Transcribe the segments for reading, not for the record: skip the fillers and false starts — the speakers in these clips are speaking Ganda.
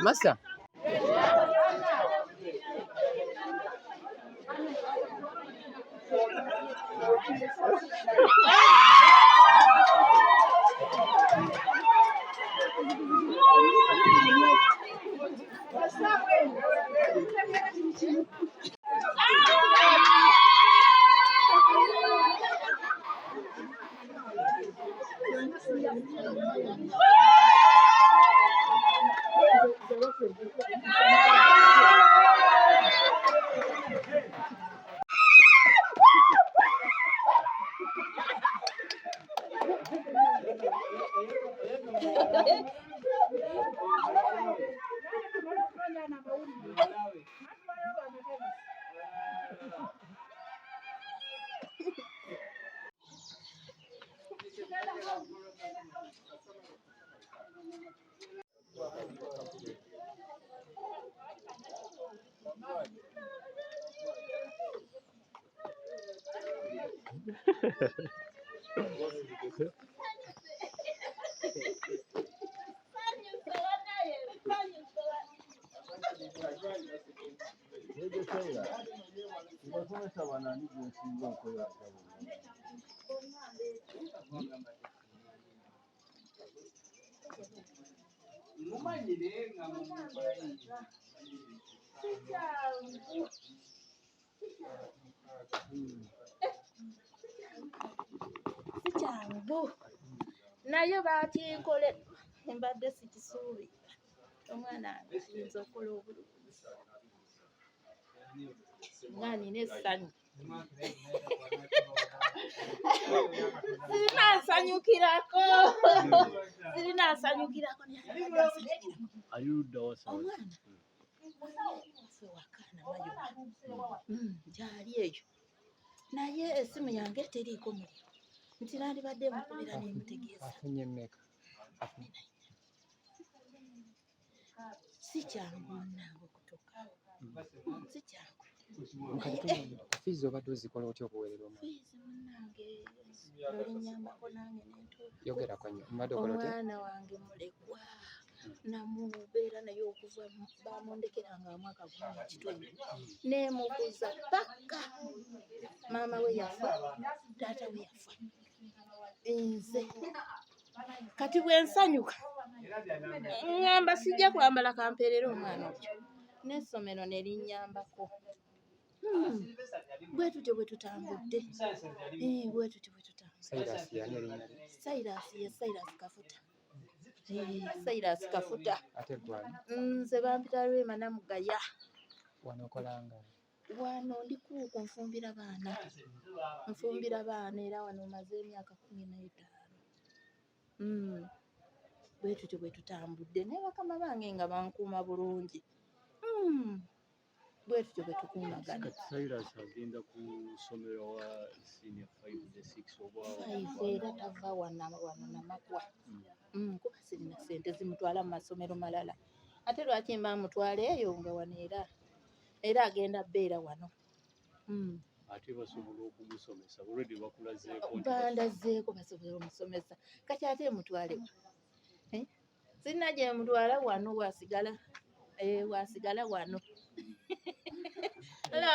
Master. naye bakinkole mbadde sikisuubi omwana ayinza okukola obulungi nga nina essanyu sirinansanyukirako omwana gyali eyo naye essimu yange teriiko muliro nti nandibadde mukubira nemutegeeza Afunye mmeka? si kyangu munange okutuuka si kyangu Fiizi obadde ozikola otya okuweerera omwana? fiizi munange olinyambako nange nentuuka Yogerako nnyo. Mbadde okola otya? omwana wange mulekwa namubeera naye okuva bamundekeranga mwaka gumu ekitundu nemukuza paka maama we yafa taata we yafa nze kati bwensanyuka ngamba sijja kwambala kampeerera omwana otyo n'essomero ne linnyambako bwe tutyo bwe tutambudde bwe tutyo bwe tutambudde Cyrus yani erinnya lye? Cyrus ye Cyrus Kafuta. Cyrus Kafuta. Ate gwani? Nze bampita Lwema Namugaya. Wano okolanga? Wano ndi kuuko nfumbira baana. Nfumbira baana era wano maze emyaka 15. Bwe tutyo bwe tutambudde ne bakama bange nga bankuuma bulungi. Bwe tutyo bwe tukuumagana. Cyrus agenda ku somero wa siniya 5 ne 6 oba 5 era tava wano Namakwa. Kuba sirina ssente zimutwala mu masomero malala. Ate lwaki mba mutwala eyo nga wano era agenda bbeera wano. ate basobola okumusomesa already bakulazeeko bandazeeko basobola omusomesa kati ate mutwale sirina gye mutwala wano wasigala wano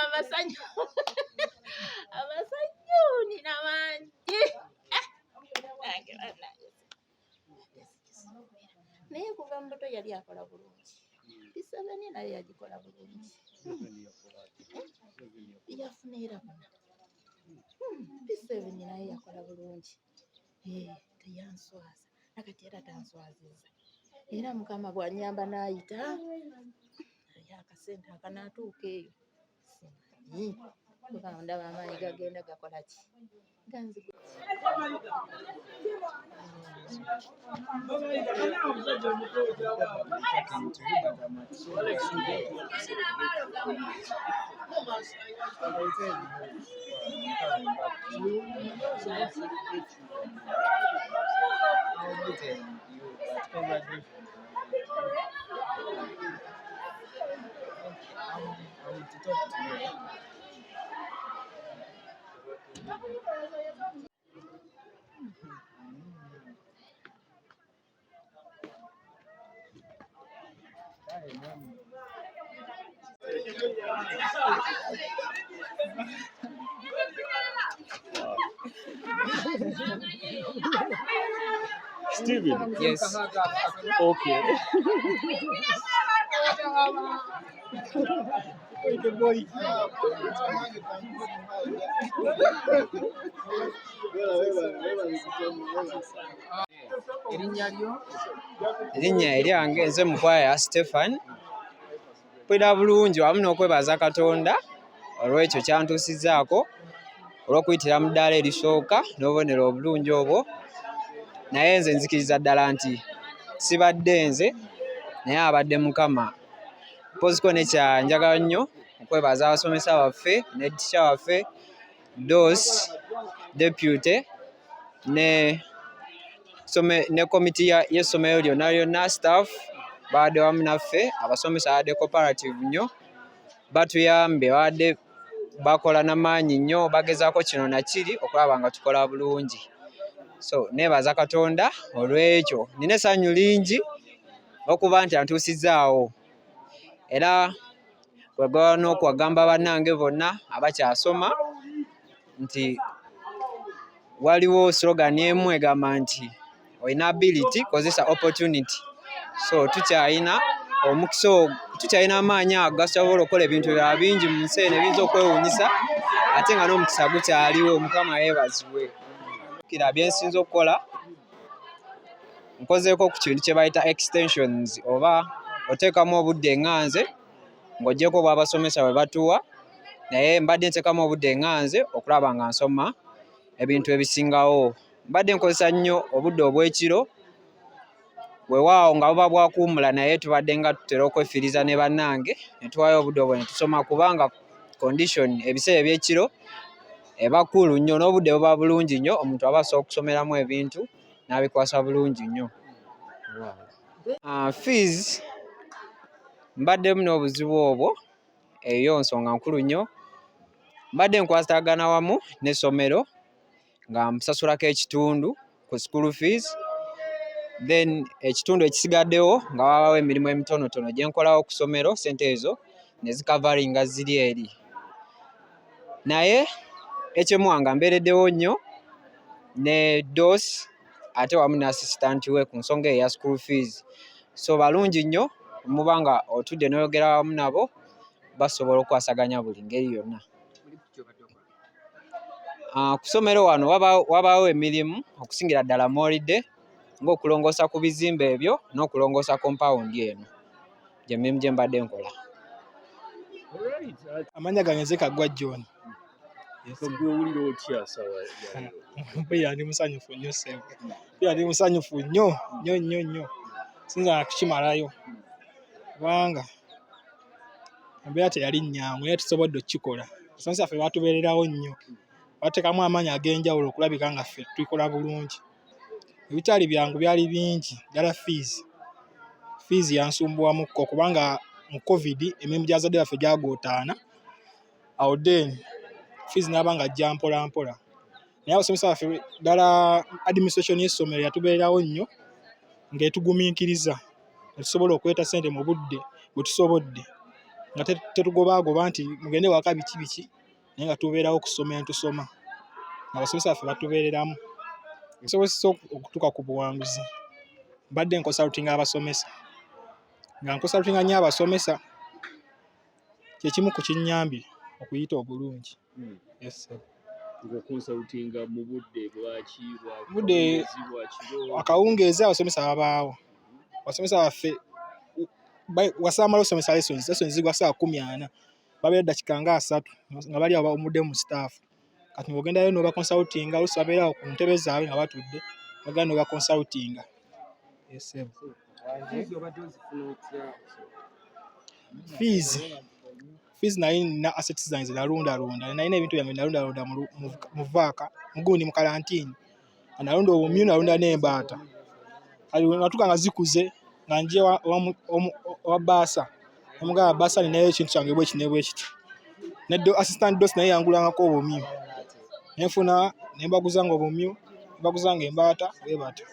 abasanyu nina bangi naye kuva mu buto yali akola bulungi Bisabani naye yagikola bulungi yafuna era bonna Bisabani naye yakola bulungi teyanswaza nakati era tanswaziza era Mukama bw'anyamba n'ayita akasente akanaatuuka eyo kuba ndaba amaanyi gagenda gakola ki ganzigula Steven. Yes. Okay. Erinnya lyo? Erinnya eryange nze Mukwaaya Stephen. Mpulira bulungi wamu n'okwebaza Katonda olw'ekyo kyantuusizzaako olw'okuyitira mu ddaala erisooka n'obubonero obulungi obwo. Naye nze nzikiriza ddala nti sibadde nze naye abadde Mukama. Mpoziko nekyanjagala nnyo okwebaza abasomesa baffe ne ttica waffe DOS deputy ne komiti y'essomero lyonna staff baadde wamu naffe abasomesa baadde cooperative nnyo batuyambe baadde bakola n'amaanyi nnyo bagezaako kino na kiri okulaba nga tukola bulungi. So neebaza Katonda olw'ekyo nina essanyu lingi okuba nti antuusizzaawo era kwegala n'okwagamba bannange bonna abakyasoma nti waliwo slogan emu egamba nti olina ability kozesa opportunity. So tukyalina omukisa tukyalina amaanyi ago gasobola okukola ebintu bya bingi mu nsi eno ebiyinza okwewuunyisa ate nga n'omukisa gukyaliwo. Mukama yeebazibwe. Kira byensinza okukola nkozeeko ku kintu kye bayita extensions oba oteekamu obudde enganze ng'oggyeko bw'abasomesa bwe batuwa naye mbadde nteekamu obudde enganze okulaba nga nsoma ebintu ebisingawo. Mbadde nkozesa nnyo obudde obw'ekiro weewaawo nga buba bwakuwummula naye tubadde nga tutera okwefiiriza ne bannange ne tuwaayo obudde obwo ne tusoma kubanga condition ebiseera eby'ekiro eba kkulu nnyo n'obudde buba bulungi nnyo omuntu aba asobola okusomeramu ebintu n'abikwasa bulungi nnyo. Fees mbaddemu n'obuzibu obwo eyo nsonga nkulu nnyo. Mbadde nkwatagana wamu n'essomero nga msasulako ekitundu ku school fees then ekitundu ekisigaddewo nga wabawo emirimu emitonotono gye nkolawo ku ssomero ssente ezo ne zikavaringa ziri eri. Naye ekyemuwanga mbeereddewo nnyo ne DOS ate wamu ne assistant we ku nsonga eya school fees. So balungi nnyo muba nga otudde n'oyogera wamu nabo basobola okwasaganya buli ngeri yonna. Ku ssomero wano wabaawo emirimu okusingira ddala molide ng'okulongoosa ku bizimbe ebyo n'okulongoosa kompawundi eno gy'emirimu gye mbadde nkola. Amanya gange nze Kaggwa John. Gwe owulira otya sawa? Mbeera ndi musanyufu nnyo ssebo. Mbeera ndi musanyufu nnyo. Sinza kukimalayo. Kubanga embeera teyali nnyangu naye tusobodde okukikola. Abasomesa ffe baatubeererawo nnyo. Bateekamu amaanyi ag'enjawulo okulabika nga ffe tukola bulungi. Ebitaali byangu byali bingi ddala fiizi yansumbuwamukko kubanga mu COVID emirimu gy'abazadde baffe gyagootaana. Awo then fiizi n'aba nga ajja mpola mpola. Naye abasomesa baffe ddala administration y'essomero yatubeererawo nnyo ng'etugumiikiriza ne tusobola okweta ssente mu budde bwe tusobodde nga tetugobaagoba nti mugende waka biki naye nga tubeerawo okusoma entusoma. Abasomesa baffe batubeereramu. Nsobozesa okutuuka ku buwanguzi. Mbadde nkonsalutinga abasomesa. Nga nkonsalutinga nnyo abasomesa kye kimu ku kinnyambye okuyita obulungi. Yes, sir. Ng'okonsalutinga mu budde bwaki budde akawungeezi abasomesa babaawo. Abasomesa baffe wasamala osomesa lessons zigwa ssaawa 40 babeera eddakiika nga 3 nga bali awo omudde mu staff. Kati ng'ogendayo n'obakonsalutinga oluusi babeerawo ku ntebe zaabwe nga batudde bagenda n'obakonsalutinga. Yes, sir. Fees naye nina assets zange nalundalunda. Nalina ebintu byange nalundalunda mu vaaka mugundi mu kalantiini. Nalunda obumyu nalunda n'embaata. Kali natuuka nga zikuze nga nje wa baasa. Omugaba baasa ninayo ekintu kyange bwe kiti. Ne assistant dosi naye yangulangako obumyu. Nenfuna ne mbaguzanga obumyu, mbaguzanga embaata bwe batyo.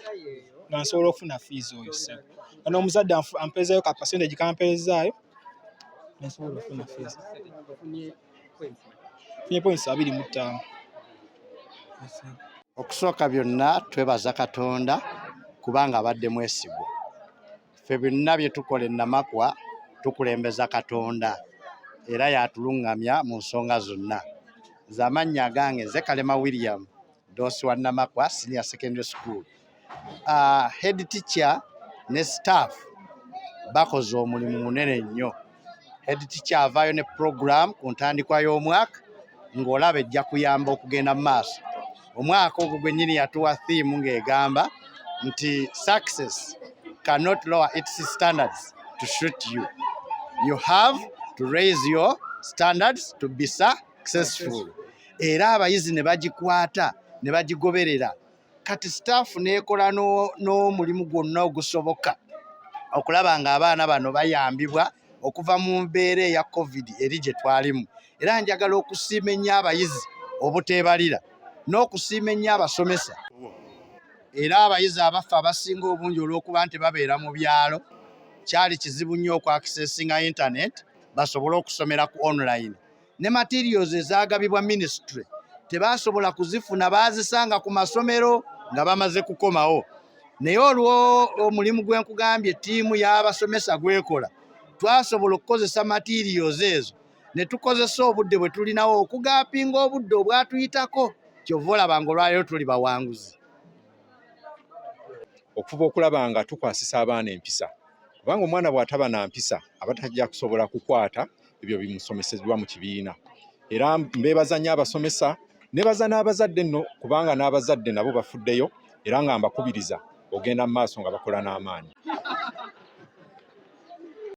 Nga nsobola okufuna fees oyo ssebo. N'omuzadde ampeezaayo ka percentage kampeezaayo. Nsobola okufuna fees. Funye points 25. Okusooka byonna twebaza Katonda kubanga abadde mwesigwa. Ffe byonna bye tukola Namakwa tukulembeza Katonda era yatulungamya mu nsonga zonna. Nze amannya gange nze Kalema William, doosi wa Namakwa Senior Secondary School. Head teacher ne staff bakoze omulimu munene nnyo. Head teacher avaayo ne program ku ntandikwa y'omwaka ng'olaba ejja kuyamba okugenda mu maaso. Omwaka ogwo gwennyini yatuwa theme ng'egamba nti success cannot lower its standards to suit you. You have to raise your standards to be successful. Era abayizi ne bagikwata ne bagigoberera. Kati staff neekola n'omulimu gwonna ogusoboka okulaba ng'abaana bano bayambibwa okuva mu mbeera eya COVID eri gye twalimu. Era njagala okusiima ennyo abayizi obuteebalira n'okusiima ennyo abasomesa. Era abayizi abaffe abasinga obungi olw'okuba nti babeera mu byalo kyali kizibu nnyo okwakisesinga internet basobole okusomera ku online. Ne materials ezaagabibwa ministry tebasobola kuzifuna, baazisanga ku masomero nga bamaze kukomawo. Naye olwo omulimu gwe nkugambye ttiimu y'abasomesa gwekola, twasobola okukozesa materials ezo ne tukozesa obudde bwe tulinawo okugaapinga obudde obwatuyitako. Kyova olaba ng'olwaleero tuli bawanguzi. Okuva okulaba nga tukwasisa abaana empisa, kubanga omwana bw'ataba na mpisa aba tajja kusobola kukwata ebyo bimusomesezebwa mu kibiina. Era mbeebaza nnyo abasomesa, nebaza n'abazadde nno kubanga n'abazadde nabo bafuddeyo era nga mbakubiriza ogenda mu maaso nga bakola n'amaanyi.